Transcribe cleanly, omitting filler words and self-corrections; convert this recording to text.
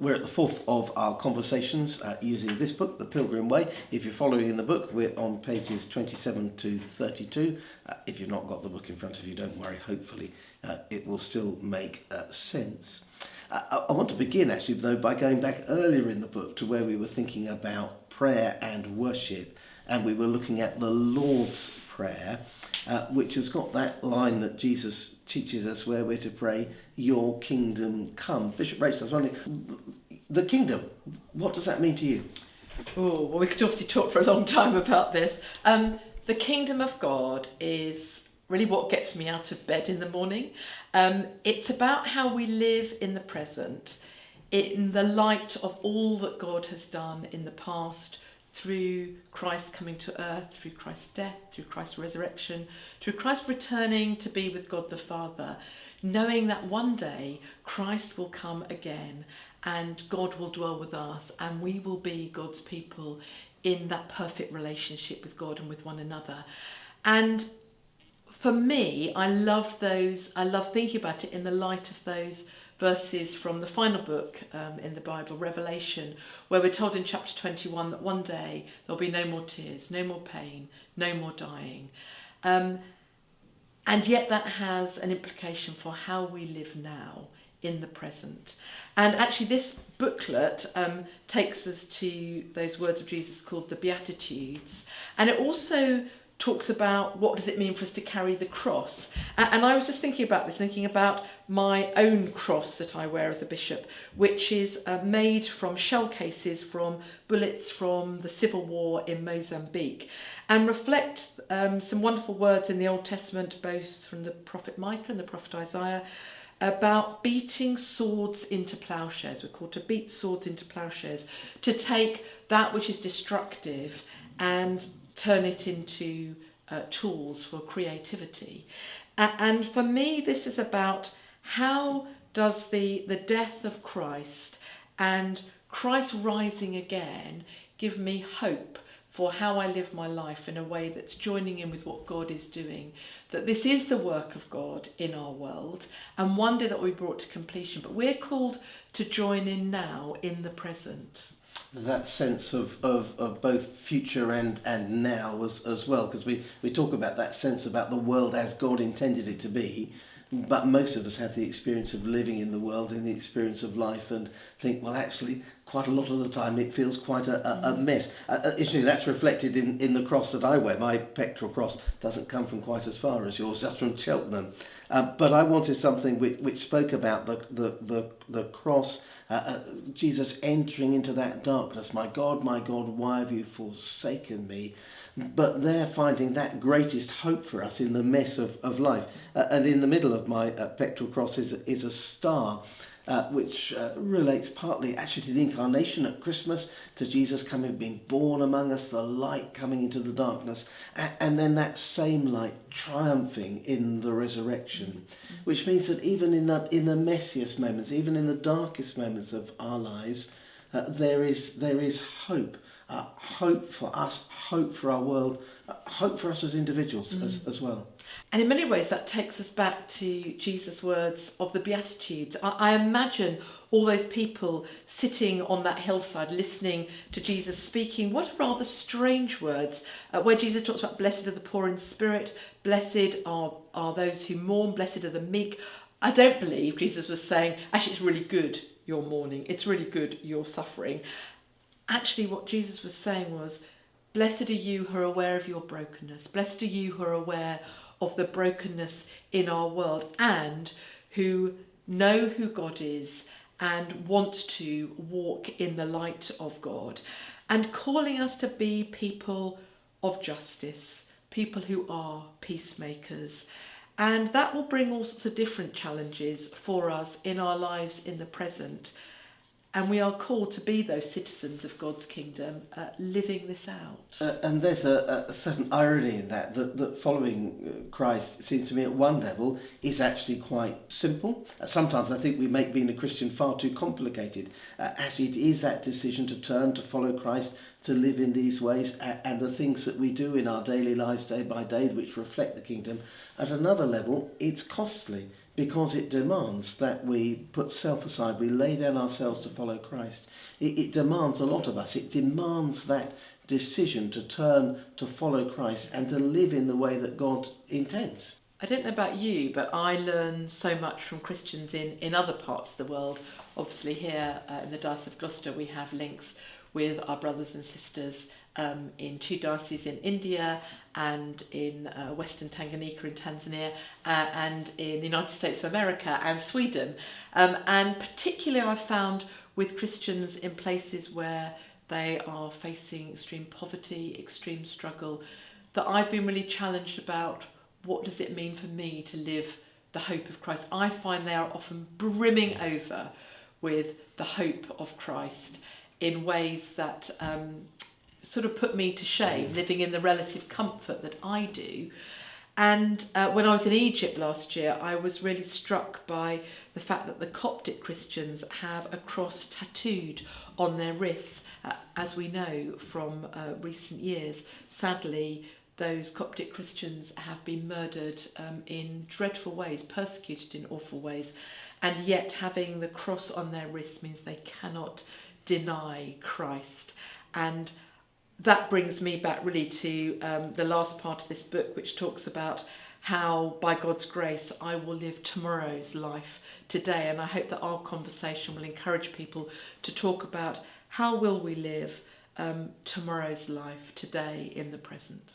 we're at the fourth of our conversations using this book, The Pilgrim Way. If you're following in the book, we're on pages 27 to 32. If you've not got the book in front of you, don't worry. Hopefully it will still make sense. I want to begin actually though by going back earlier in the book to where we were thinking about prayer and worship, and we were looking at the Lord's Prayer, which has got that line that Jesus teaches us where we're to pray, "Your kingdom come." Bishop Rachel, I was wondering, the kingdom, what does that mean to you? Oh, well, we could obviously talk for a long time about this. The kingdom of God is really what gets me out of bed in the morning. It's about how we live in the present, in the light of all that God has done in the past, through Christ coming to earth, through Christ's death, through Christ's resurrection, through Christ returning to be with God the Father, knowing that one day Christ will come again and God will dwell with us and we will be God's people in that perfect relationship with God and with one another. And for me, I love thinking about it in the light of those verses from the final book in the Bible, Revelation, where we're told in chapter 21 that one day there'll be no more tears, no more pain, no more dying. And yet that has an implication for how we live now in the present. And actually this booklet takes us to those words of Jesus called the Beatitudes. And it also talks about what does it mean for us to carry the cross. And I was just thinking about this, thinking about my own cross that I wear as a bishop, which is made from shell cases from bullets from the civil war in Mozambique, and reflect some wonderful words in the Old Testament, both from the prophet Micah and the prophet Isaiah, about beating swords into ploughshares. We're called to beat swords into ploughshares, to take that which is destructive and turn it into tools for creativity. And for me, this is about how does the death of Christ and Christ rising again give me hope for how I live my life in a way that's joining in with what God is doing, that this is the work of God in our world, and one day that we brought to completion, but we're called to join in now in the present. That sense of both future and now as well, because we talk about that sense about the world as God intended it to be, but most of us have the experience of living in the world and the experience of life and think, well, actually, quite a lot of the time it feels quite a mess. Actually, that's reflected in the cross that I wear. My pectoral cross doesn't come from quite as far as yours, just from Cheltenham. But I wanted something which spoke about the cross, Jesus entering into that darkness. My God, why have you forsaken me? But they're finding that greatest hope for us in the mess of life. And in the middle of my pectoral cross is a star, which relates partly actually to the incarnation at Christmas, to Jesus being born among us, the light coming into the darkness, and then that same light triumphing in the resurrection, which means that even in the messiest moments, even in the darkest moments of our lives, there is hope. Hope for us, hope for our world, hope for us as individuals as well. And in many ways that takes us back to Jesus' words of the Beatitudes. I imagine all those people sitting on that hillside listening to Jesus speaking what rather strange words, where Jesus talks about blessed are the poor in spirit, blessed are those who mourn, blessed are the meek. I don't believe Jesus was saying, actually it's really good you're mourning, it's really good you're suffering. Actually, what Jesus was saying was, blessed are you who are aware of your brokenness. Blessed are you who are aware of the brokenness in our world and who know who God is and want to walk in the light of God, and calling us to be people of justice, people who are peacemakers. And that will bring all sorts of different challenges for us in our lives in the present. And we are called to be those citizens of God's kingdom, living this out. And there's a certain irony in that following Christ, it seems to me at one level, is actually quite simple. Sometimes I think we make being a Christian far too complicated. Actually, it is that decision to turn, to follow Christ, to live in these ways, and the things that we do in our daily lives day by day which reflect the kingdom, at another level it's costly, because it demands that we put self aside, we lay down ourselves to follow Christ. It demands a lot of us. It demands that decision to turn to follow Christ and to live in the way that God intends. I don't know about you, but I learn so much from Christians in other parts of the world. Obviously here in the Diocese of Gloucester we have links with our brothers and sisters in 2 dioceses in India and in Western Tanganyika in Tanzania and in the United States of America and Sweden. And particularly I've found with Christians in places where they are facing extreme poverty, extreme struggle, that I've been really challenged about what does it mean for me to live the hope of Christ. I find they are often brimming over with the hope of Christ in ways that sort of put me to shame, living in the relative comfort that I do. And when I was in Egypt last year, I was really struck by the fact that the Coptic Christians have a cross tattooed on their wrists. As we know from recent years, sadly, those Coptic Christians have been murdered in dreadful ways, persecuted in awful ways, and yet having the cross on their wrists means they cannot deny Christ. And that brings me back really to the last part of this book, which talks about how, by God's grace, I will live tomorrow's life today. And I hope that our conversation will encourage people to talk about how will we live tomorrow's life today in the present.